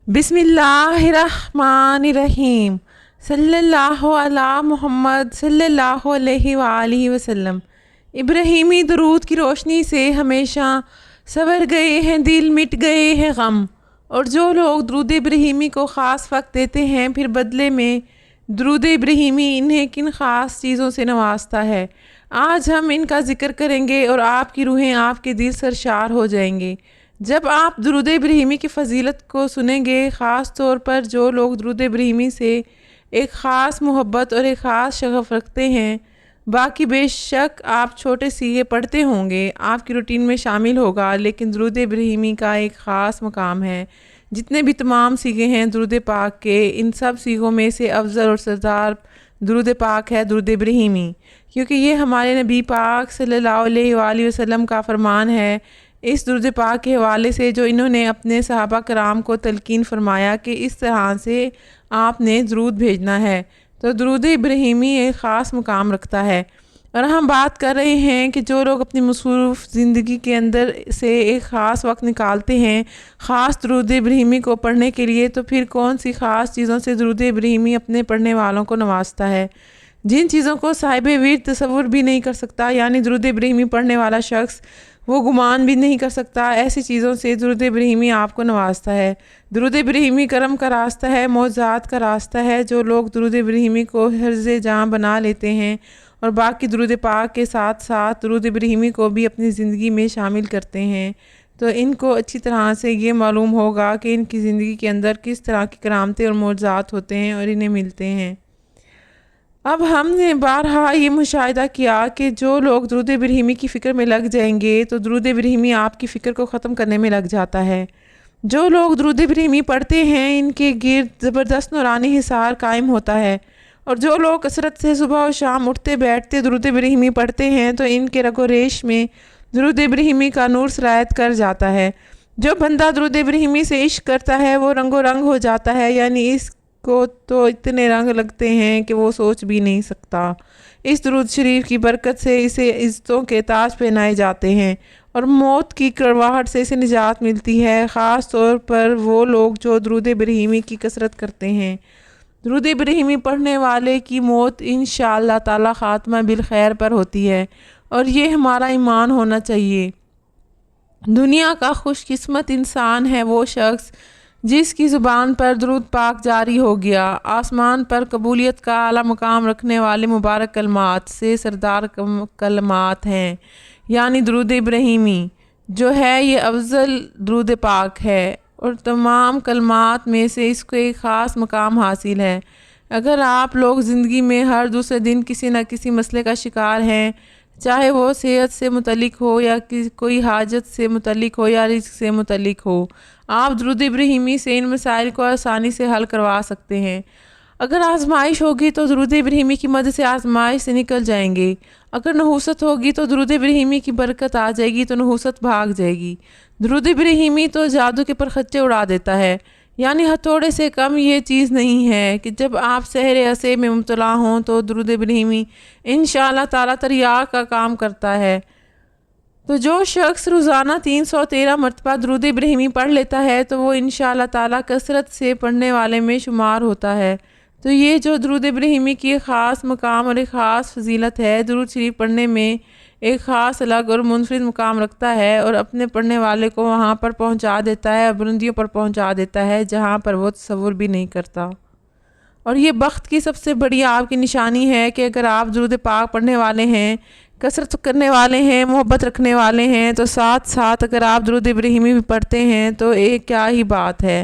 بسم اللہ الرحمن الرحیم صلی اللہ علی محمد صلی اللہ علیہ وآلہ وسلم۔ ابراہیمی درود کی روشنی سے ہمیشہ سنور گئے ہیں دل، مٹ گئے ہیں غم، اور جو لوگ درود ابراہیمی کو خاص وقت دیتے ہیں پھر بدلے میں درود ابراہیمی انہیں کن خاص چیزوں سے نوازتا ہے، آج ہم ان کا ذکر کریں گے اور آپ کی روحیں آپ کے دل سرشار ہو جائیں گے جب آپ درود ابراہیمی کی فضیلت کو سنیں گے۔ خاص طور پر جو لوگ درود ابراہیمی سے ایک خاص محبت اور ایک خاص شغف رکھتے ہیں، باقی بے شک آپ چھوٹے سیغے پڑھتے ہوں گے، آپ کی روٹین میں شامل ہوگا، لیکن درود ابراہیمی کا ایک خاص مقام ہے۔ جتنے بھی تمام سیغے ہیں درود پاک کے، ان سب سیغوں میں سے افضل اور سردار درود پاک ہے درود ابراہیمی، کیونکہ یہ ہمارے نبی پاک صلی اللہ علیہ وآلہ وسلم کا فرمان ہے۔ اس درود پاک کے حوالے سے جو انہوں نے اپنے صحابہ کرام کو تلقین فرمایا کہ اس طرح سے آپ نے درود بھیجنا ہے، تو درود ابراہیمی ایک خاص مقام رکھتا ہے۔ اور ہم بات کر رہے ہیں کہ جو لوگ اپنی مصروف زندگی کے اندر سے ایک خاص وقت نکالتے ہیں خاص درود ابراہیمی کو پڑھنے کے لیے، تو پھر کون سی خاص چیزوں سے درود ابراہیمی اپنے پڑھنے والوں کو نوازتا ہے، جن چیزوں کو صاحب ورد تصور بھی نہیں کر سکتا، یعنی درود ابراہیمی پڑھنے والا شخص وہ گمان بھی نہیں کر سکتا، ایسی چیزوں سے درود ابراہیمی آپ کو نوازتا ہے۔ درود ابراہیمی کرم کا راستہ ہے، معجزات کا راستہ ہے۔ جو لوگ درود ابراہیمی کو حرز جاں بنا لیتے ہیں اور باقی درود پاک کے ساتھ ساتھ درود ابراہیمی کو بھی اپنی زندگی میں شامل کرتے ہیں، تو ان کو اچھی طرح سے یہ معلوم ہوگا کہ ان کی زندگی کے اندر کس طرح کی کرامتیں اور معجزات ہوتے ہیں اور انہیں ملتے ہیں۔ اب ہم نے بارہا یہ مشاہدہ کیا کہ جو لوگ درود ابراہیمی کی فکر میں لگ جائیں گے تو درود ابراہیمی آپ کی فکر کو ختم کرنے میں لگ جاتا ہے۔ جو لوگ درود ابراہیمی پڑھتے ہیں ان کے گرد زبردست نورانی حصار قائم ہوتا ہے، اور جو لوگ کثرت سے صبح و شام اٹھتے بیٹھتے درود ابراہیمی پڑھتے ہیں تو ان کے رگ و ریش میں درود ابراہیمی کا نور سرایت کر جاتا ہے۔ جو بندہ درود ابراہیمی سے عشق کرتا ہے وہ رنگ و رنگ ہو جاتا ہے، یعنی اس کو تو اتنے رنگ لگتے ہیں کہ وہ سوچ بھی نہیں سکتا۔ اس درود شریف کی برکت سے اسے عزتوں کے تاج پہنائے جاتے ہیں اور موت کی کڑواہٹ سے اسے نجات ملتی ہے۔ خاص طور پر وہ لوگ جو درود ابراہیمی کی کثرت کرتے ہیں، درود ابراہیمی پڑھنے والے کی موت انشاءاللہ تعالی خاتمہ بالخیر پر ہوتی ہے، اور یہ ہمارا ایمان ہونا چاہیے۔ دنیا کا خوش قسمت انسان ہے وہ شخص جس کی زبان پر درود پاک جاری ہو گیا۔ آسمان پر قبولیت کا اعلیٰ مقام رکھنے والے مبارک کلمات سے سردار کلمات ہیں، یعنی درود ابراہیمی جو ہے یہ افضل درود پاک ہے، اور تمام کلمات میں سے اس کو ایک خاص مقام حاصل ہے۔ اگر آپ لوگ زندگی میں ہر دوسرے دن کسی نہ کسی مسئلے کا شکار ہیں، چاہے وہ صحت سے متعلق ہو یا کوئی حاجت سے متعلق ہو یا رزق سے متعلق ہو، آپ درود ابراہیمی سے ان مسائل کو آسانی سے حل کروا سکتے ہیں۔ اگر آزمائش ہوگی تو درود ابراہیمی کی مدد سے آزمائش سے نکل جائیں گے، اگر نحوست ہوگی تو درود ابراہیمی کی برکت آ جائے گی تو نحوست بھاگ جائے گی۔ درود ابراہیمی تو جادو کے پرخچے اڑا دیتا ہے، یعنی ہتھوڑے سے کم یہ چیز نہیں ہے کہ جب آپ سحر عصے میں مبتلا ہوں تو درود ابراہیمی انشاءاللہ تعالیٰ تریاق کا کام کرتا ہے۔ تو جو شخص روزانہ 313 مرتبہ درود ابراہیمی پڑھ لیتا ہے تو وہ انشاءاللہ تعالیٰ کثرت سے پڑھنے والے میں شمار ہوتا ہے۔ تو یہ جو درود ابراہیمی کی ایک خاص مقام اور ایک خاص فضیلت ہے، درود شریف پڑھنے میں ایک خاص الگ اور منفرد مقام رکھتا ہے اور اپنے پڑھنے والے کو وہاں پر پہنچا دیتا ہے، بلندیوں پر پہنچا دیتا ہے جہاں پر وہ تصور بھی نہیں کرتا۔ اور یہ بخت کی سب سے بڑی آپ کی نشانی ہے کہ اگر آپ درود پاک پڑھنے والے ہیں، کثرت کرنے والے ہیں، محبت رکھنے والے ہیں، تو ساتھ ساتھ اگر آپ درود ابراہیمی بھی پڑھتے ہیں تو ایک کیا ہی بات ہے۔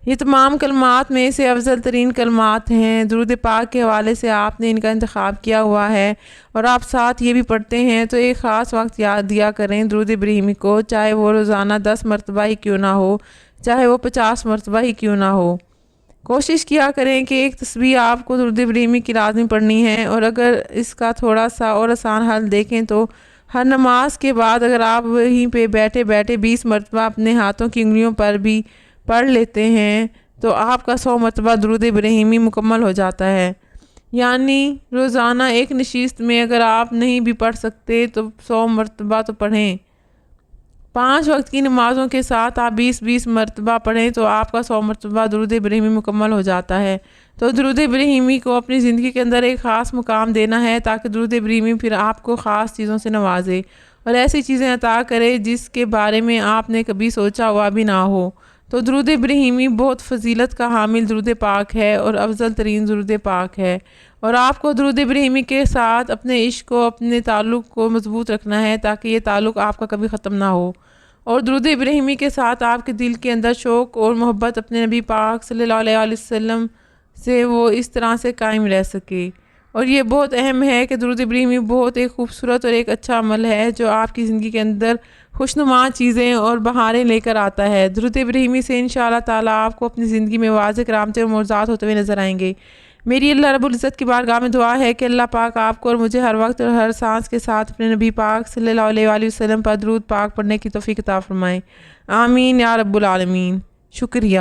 یہ تمام کلمات میں سے افضل ترین کلمات ہیں۔ درود پاک کے حوالے سے آپ نے ان کا انتخاب کیا ہوا ہے اور آپ ساتھ یہ بھی پڑھتے ہیں، تو ایک خاص وقت یاد دیا کریں درود ابراہیمی کو، چاہے وہ روزانہ 10 مرتبہ ہی کیوں نہ ہو، چاہے وہ 50 مرتبہ ہی کیوں نہ ہو۔ کوشش کیا کریں کہ ایک تسبیح آپ کو درود ابراہیمی کی لازمی پڑھنی ہے، اور اگر اس کا تھوڑا سا اور آسان حل دیکھیں تو ہر نماز کے بعد اگر آپ وہیں پہ بیٹھے بیٹھے 20 مرتبہ اپنے ہاتھوں کی انگلیوں پر بھی پڑھ لیتے ہیں تو آپ کا 100 مرتبہ درود ابراہیمی مکمل ہو جاتا ہے۔ یعنی روزانہ ایک نشست میں اگر آپ نہیں بھی پڑھ سکتے تو 100 مرتبہ تو پڑھیں۔ 5 وقت کی نمازوں کے ساتھ آپ 20 مرتبہ پڑھیں تو آپ کا 100 مرتبہ درود ابراہیمی مکمل ہو جاتا ہے۔ تو درود ابراہیمی کو اپنی زندگی کے اندر ایک خاص مقام دینا ہے تاکہ درود ابراہیمی پھر آپ کو خاص چیزوں سے نوازے اور ایسی چیزیں عطا کرے جس کے بارے میں آپ نے کبھی سوچا ہوا بھی نہ ہو۔ تو درود ابراہیمی بہت فضیلت کا حامل درود پاک ہے اور افضل ترین درود پاک ہے، اور آپ کو درود ابراہیمی کے ساتھ اپنے عشق کو، اپنے تعلق کو مضبوط رکھنا ہے تاکہ یہ تعلق آپ کا کبھی ختم نہ ہو، اور درود ابراہیمی کے ساتھ آپ کے دل کے اندر شوق اور محبت اپنے نبی پاک صلی اللہ علیہ وسلم سے وہ اس طرح سے قائم رہ سکے۔ اور یہ بہت اہم ہے کہ درود ابراہیمی بہت ایک خوبصورت اور ایک اچھا عمل ہے جو آپ کی زندگی کے اندر خوشنما چیزیں اور بہاریں لے کر آتا ہے۔ درود ابراہیمی سے انشاءاللہ تعالیٰ آپ کو اپنی زندگی میں واضح کرامتیں اور معجزات ہوتے ہوئے نظر آئیں گے۔ میری اللہ رب العزت کی بارگاہ میں دعا ہے کہ اللہ پاک آپ کو اور مجھے ہر وقت اور ہر سانس کے ساتھ اپنے نبی پاک صلی اللہ علیہ وآلہ وسلم پر درود پاک پڑھنے کی توفیق عطا فرمائے۔ آمین یا رب العالمین۔ شکریہ۔